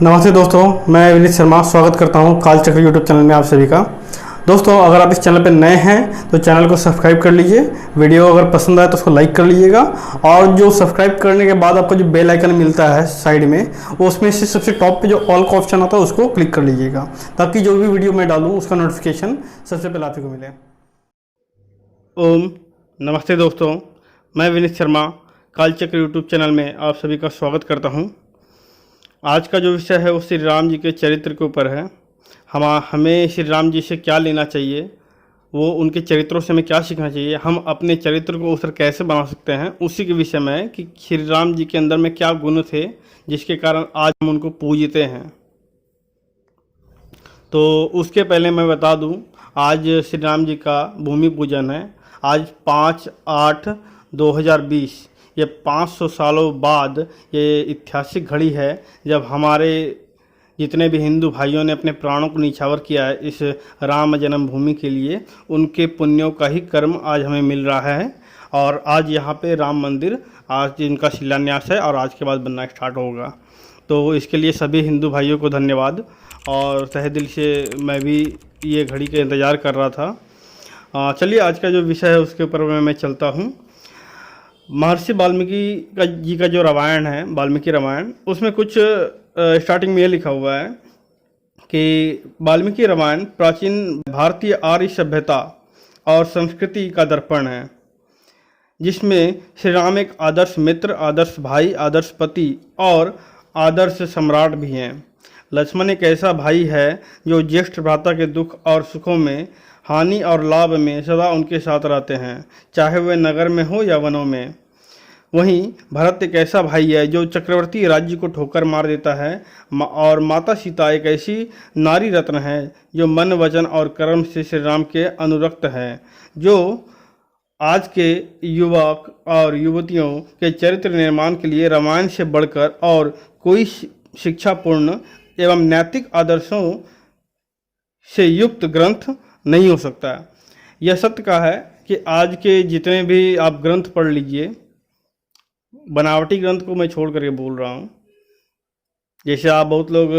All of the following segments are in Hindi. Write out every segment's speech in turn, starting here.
नमस्ते दोस्तों, मैं विनीत शर्मा स्वागत करता हूं कालचक्र यूट्यूब चैनल में आप सभी का। दोस्तों, अगर आप इस चैनल पर नए हैं तो चैनल को सब्सक्राइब कर लीजिए। वीडियो अगर पसंद आए तो उसको लाइक कर लीजिएगा, और जो सब्सक्राइब करने के बाद आपको जो बेल आइकन मिलता है साइड में, वो उसमें से सबसे टॉप पे जो ऑल का ऑप्शन आता है उसको क्लिक कर लीजिएगा, ताकि जो भी वीडियो मैं डालूँ उसका नोटिफिकेशन सबसे पहले आप ही को मिले। ओम नमस्ते दोस्तों, मैं विनीत शर्मा कालचक्र यूट्यूब चैनल में आप सभी का स्वागत करता हूँ। आज का जो विषय है वो श्री राम जी के चरित्र के ऊपर है। हमें श्री राम जी से क्या लेना चाहिए, वो उनके चरित्रों से हमें क्या सीखना चाहिए, हम अपने चरित्र को उस कैसे बना सकते हैं, उसी के विषय में है कि श्री राम जी के अंदर में क्या गुण थे जिसके कारण आज हम उनको पूजते हैं। तो उसके पहले मैं बता दूं, आज श्री राम जी का भूमि पूजन है। आज 5/8/2020, ये 500 सालों बाद ये ऐतिहासिक घड़ी है जब हमारे जितने भी हिंदू भाइयों ने अपने प्राणों को निछावर किया है इस राम जन्मभूमि के लिए, उनके पुण्यों का ही कर्म आज हमें मिल रहा है। और आज यहाँ पे राम मंदिर, आज इनका शिलान्यास है और आज के बाद बनना स्टार्ट होगा। तो इसके लिए सभी हिंदू भाइयों को धन्यवाद, और तहे दिल से मैं भी ये घड़ी का इंतज़ार कर रहा था। चलिए, आज का जो विषय है उसके ऊपर मैं चलता हूँ। महर्षि वाल्मीकि जी का जो रामायण है, वाल्मीकि रामायण, उसमें कुछ स्टार्टिंग में ये लिखा हुआ है कि वाल्मीकि रामायण प्राचीन भारतीय आर्य सभ्यता और संस्कृति का दर्पण है, जिसमें श्री राम एक आदर्श मित्र, आदर्श भाई, आदर्श पति और आदर्श सम्राट भी हैं। लक्ष्मण एक ऐसा भाई है जो ज्येष्ठ भ्राता के दुख और सुखों में, हानि और लाभ में सदा उनके साथ रहते हैं, चाहे वे नगर में हो या वनों में। वहीं भरत एक ऐसा भाई है जो चक्रवर्ती राज्य को ठोकर मार देता है, और माता सीता एक ऐसी नारी रत्न है जो मन, वचन और कर्म से श्री राम के अनुरक्त है, जो आज के युवक और युवतियों के चरित्र निर्माण के लिए रामायण से बढ़कर और कोई शिक्षापूर्ण एवं नैतिक आदर्शों से युक्त ग्रंथ नहीं हो सकता। यह सत्य का है कि आज के जितने भी आप ग्रंथ पढ़ लीजिए, बनावटी ग्रंथ को मैं छोड़ करके बोल रहा हूँ, जैसे आप बहुत लोग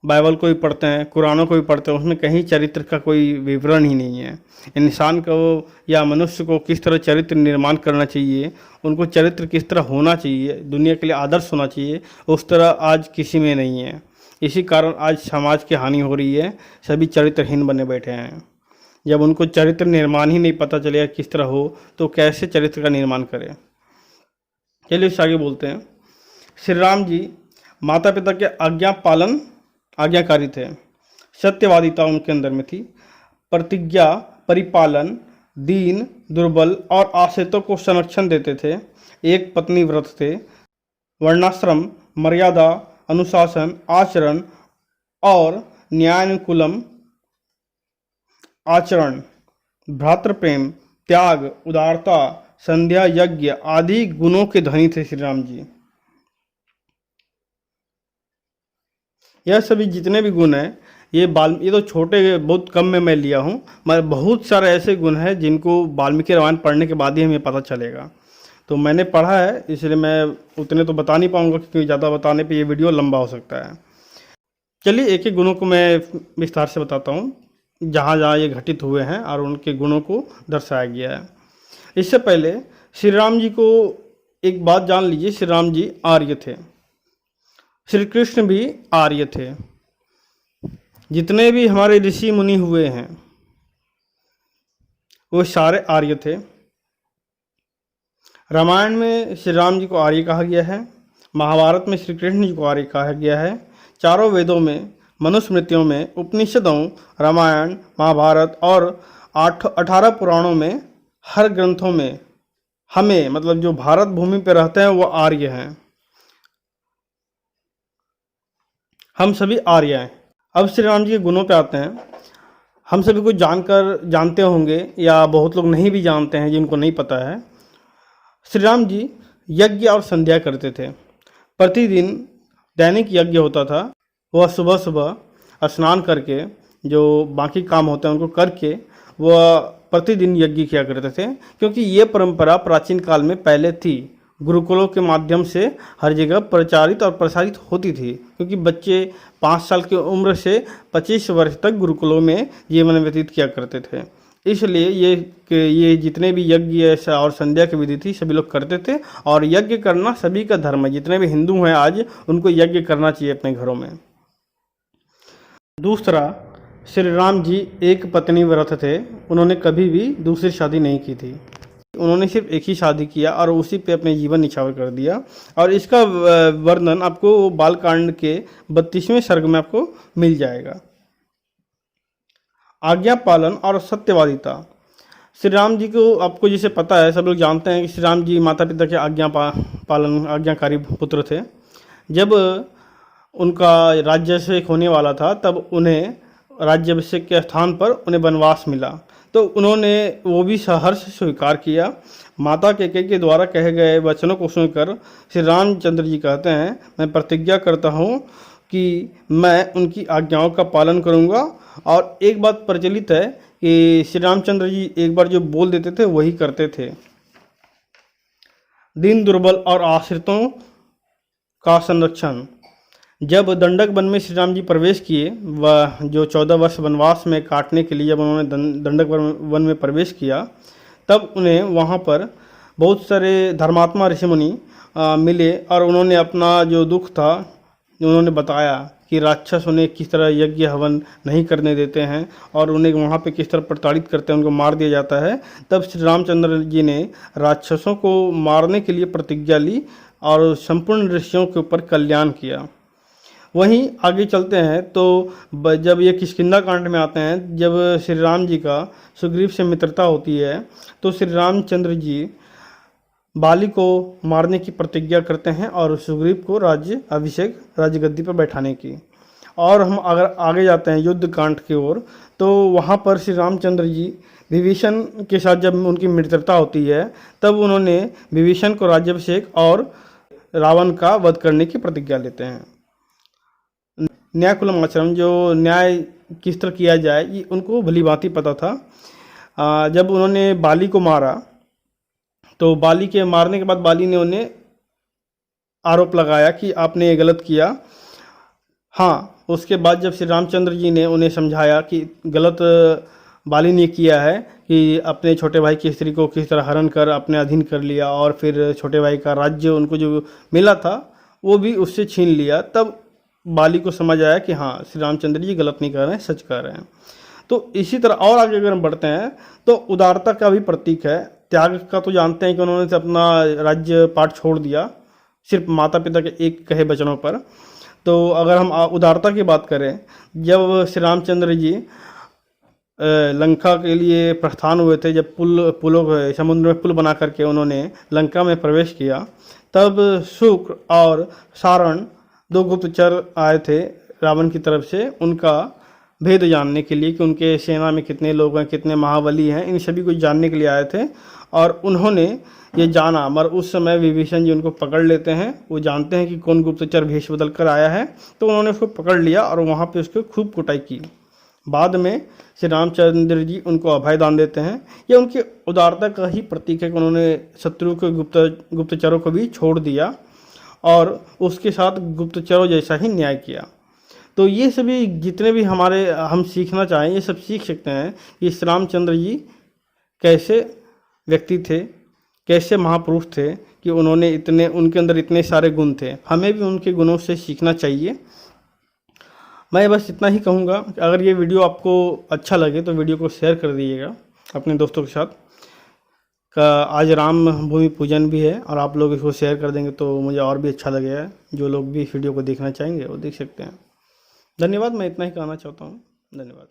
बाइबल को भी पढ़ते हैं, कुरानों को भी पढ़ते हैं, उसमें कहीं चरित्र का कोई विवरण ही नहीं है। इंसान को या मनुष्य को किस तरह चरित्र निर्माण करना चाहिए, उनको चरित्र किस तरह होना चाहिए, दुनिया के लिए आदर्श होना चाहिए, उस तरह आज किसी में नहीं है। इसी कारण आज समाज की हानि हो रही है, सभी चरित्रहीन बने बैठे हैं। जब उनको चरित्र निर्माण ही नहीं पता चलेगा किस तरह हो, तो कैसे चरित्र का निर्माण करें। चलिए इससे आगे बोलते हैं। श्री राम जी माता पिता के आज्ञाकारी थे, सत्यवादिता उनके अंदर में थी, प्रतिज्ञा, परिपालन, दीन, दुर्बल और आश्रितों को संरक्षण देते थे, एक पत्नी व्रत थे, वर्णाश्रम, मर्यादा, अनुशासन, आचरण और न्यायानुकूलम आचरण, भ्रातृप्रेम, त्याग, उदारता, संध्या यज्ञ आदि गुणों के धनी थे श्री राम जी। यह सभी जितने भी गुण हैं, ये तो छोटे बहुत कम में मैं लिया हूँ, मगर बहुत सारे ऐसे गुण हैं जिनको वाल्मीकि रामायण पढ़ने के बाद ही हमें पता चलेगा। तो मैंने पढ़ा है, इसलिए मैं उतने तो बता नहीं पाऊँगा, क्योंकि ज़्यादा बताने पे ये वीडियो लंबा हो सकता है। चलिए एक एक गुणों को मैं विस्तार से बताता हूँ, जहाँ जहाँ ये घटित हुए हैं और उनके गुणों को दर्शाया गया है। इससे पहले श्री राम जी को एक बात जान लीजिए, श्री राम जी आर्य थे, श्री कृष्ण भी आर्य थे। जितने भी हमारे ऋषि मुनि हुए हैं वो सारे आर्य थे। रामायण में श्री राम जी को आर्य कहा गया है, महाभारत में श्री कृष्ण जी को आर्य कहा गया है, चारों वेदों में, मनुस्मृतियों में, उपनिषदों, रामायण, महाभारत और 18 पुराणों में, हर ग्रंथों में हमें, मतलब जो भारत भूमि पर रहते हैं वो आर्य हैं। हम सभी आर्य हैं। अब श्री राम जी के गुणों पे आते हैं। हम सभी को जानते होंगे, या बहुत लोग नहीं भी जानते हैं जिनको नहीं पता है। श्री राम जी यज्ञ और संध्या करते थे। प्रतिदिन दैनिक यज्ञ होता था। वह सुबह सुबह स्नान करके, जो बाकी काम होते हैं उनको करके, वह प्रतिदिन यज्ञ किया करते थे, क्योंकि ये परंपरा प्राचीन काल में पहले थी। गुरुकुलों के माध्यम से हर जगह प्रचारित और प्रसारित होती थी, क्योंकि बच्चे 5 साल की उम्र से 25 वर्ष तक गुरुकुलों में जीवन व्यतीत किया करते थे। इसलिए ये जितने भी यज्ञ और संध्या की विधि थी सभी लोग करते थे, और यज्ञ करना सभी का धर्म है। जितने भी हिंदू हैं आज उनको यज्ञ करना चाहिए अपने घरों में। दूसरा, श्री राम जी एक पत्नी व्रत थे। उन्होंने कभी भी दूसरी शादी नहीं की थी। उन्होंने सिर्फ एक ही शादी किया और उसी पे अपने जीवन निछावर कर दिया। और इसका वर्णन आपको बालकांड के 32वें सर्ग में आपको मिल जाएगा। आज्ञा पालन और सत्यवादिता। श्री राम जी को आपको जैसे पता है, सब लोग जानते हैं कि श्री राम जी माता पिता के पालन आज्ञाकारी पुत्र थे। जब उनका राज्याभिषेक होने वाला था तब उन्हें राज्याभिषेक के स्थान पर उन्हें वनवास मिला, तो उन्होंने वो भी सहर्ष स्वीकार किया। माता कैकेयी के द्वारा कहे गए वचनों को सुनकर श्री रामचंद्र जी कहते हैं, मैं प्रतिज्ञा करता हूँ कि मैं उनकी आज्ञाओं का पालन करूँगा। और एक बात प्रचलित है कि श्री रामचंद्र जी एक बार जो बोल देते थे वही करते थे। दीन दुर्बल और आश्रितों का संरक्षण। जब दंडक वन में श्री राम जी प्रवेश किए, वह जो 14 वर्ष वनवास में काटने के लिए जब उन्होंने दंडक वन में प्रवेश किया, तब उन्हें वहाँ पर बहुत सारे धर्मात्मा ऋषि मुनि मिले और उन्होंने अपना जो दुख था उन्होंने बताया कि राक्षस उन्हें किस तरह यज्ञ हवन नहीं करने देते हैं और उन्हें वहाँ पे किस तरह प्रताड़ित करते हैं, उनको मार दिया जाता है। तब श्री रामचंद्र जी ने राक्षसों को मारने के लिए प्रतिज्ञा ली और संपूर्ण ऋषियों के ऊपर कल्याण किया। वहीं आगे चलते हैं तो जब ये किष्किंधा कांड में आते हैं, जब श्री राम जी का सुग्रीव से मित्रता होती है तो श्री रामचंद्र जी बाली को मारने की प्रतिज्ञा करते हैं और सुग्रीव को राज्य गद्दी पर बैठाने की। और हम अगर आगे जाते हैं युद्ध कांड की ओर, तो वहाँ पर श्री रामचंद्र जी विभीषण के साथ जब उनकी मित्रता होती है तब उन्होंने विभीषण को राज्याभिषेक और रावण का वध करने की प्रतिज्ञा लेते हैं। न्यायकुलम आचरण, जो न्याय किस तरह किया जाए ये उनको भली भांति पता था। जब उन्होंने बाली को मारा तो बाली के मारने के बाद बाली ने उन्हें आरोप लगाया कि आपने ये गलत किया। हाँ, उसके बाद जब श्री रामचंद्र जी ने उन्हें समझाया कि गलत बाली ने किया है कि अपने छोटे भाई की स्त्री को किस तरह हरण कर अपने अधीन कर लिया और फिर छोटे भाई का राज्य उनको जो मिला था वो भी उससे छीन लिया, तब बाली को समझ आया कि हाँ श्री रामचंद्र जी गलत नहीं कर रहे हैं, सच कर रहे हैं। तो इसी तरह और आगे अगर हम बढ़ते हैं तो उदारता का भी प्रतीक है। त्याग का तो जानते हैं कि उन्होंने अपना राज्य पाठ छोड़ दिया सिर्फ माता पिता के एक कहे वचनों पर। तो अगर हम उदारता की बात करें, जब श्री रामचंद्र जी लंका के लिए प्रस्थान हुए थे, जब पुलों समुद्र में पुल बना करके उन्होंने लंका में प्रवेश किया, तब शुक्र और सारण 2 गुप्तचर आए थे रावण की तरफ से, उनका भेद जानने के लिए कि उनके सेना में कितने लोग हैं, कितने महाबली हैं, इन सभी को जानने के लिए आए थे। और उन्होंने ये जाना, मगर उस समय विभीषण जी उनको पकड़ लेते हैं। वो जानते हैं कि कौन गुप्तचर भेष बदल कर आया है, तो उन्होंने उसको पकड़ लिया और वहाँ पे उसको खूब कुटाई की। बाद में श्री रामचंद्र जी उनको अभय दान देते हैं। ये उनकी उदारता का ही प्रतीक है कि उन्होंने शत्रु के गुप्तचरों को भी छोड़ दिया और उसके साथ गुप्तचरों जैसा ही न्याय किया। तो ये सभी जितने भी हम सीखना चाहें ये सब सीख सकते हैं कि श्री रामचंद्र जी कैसे व्यक्ति थे, कैसे महापुरुष थे कि उनके अंदर इतने सारे गुण थे। हमें भी उनके गुणों से सीखना चाहिए। मैं बस इतना ही कहूँगा कि अगर ये वीडियो आपको अच्छा लगे तो वीडियो को शेयर कर दीजिएगा अपने दोस्तों के साथ। आज राम भूमि पूजन भी है और आप लोग इसको शेयर कर देंगे तो मुझे और भी अच्छा लगेगा। जो लोग भी इस वीडियो को देखना चाहेंगे वो देख सकते हैं। धन्यवाद। मैं इतना ही कहना चाहता हूँ। धन्यवाद।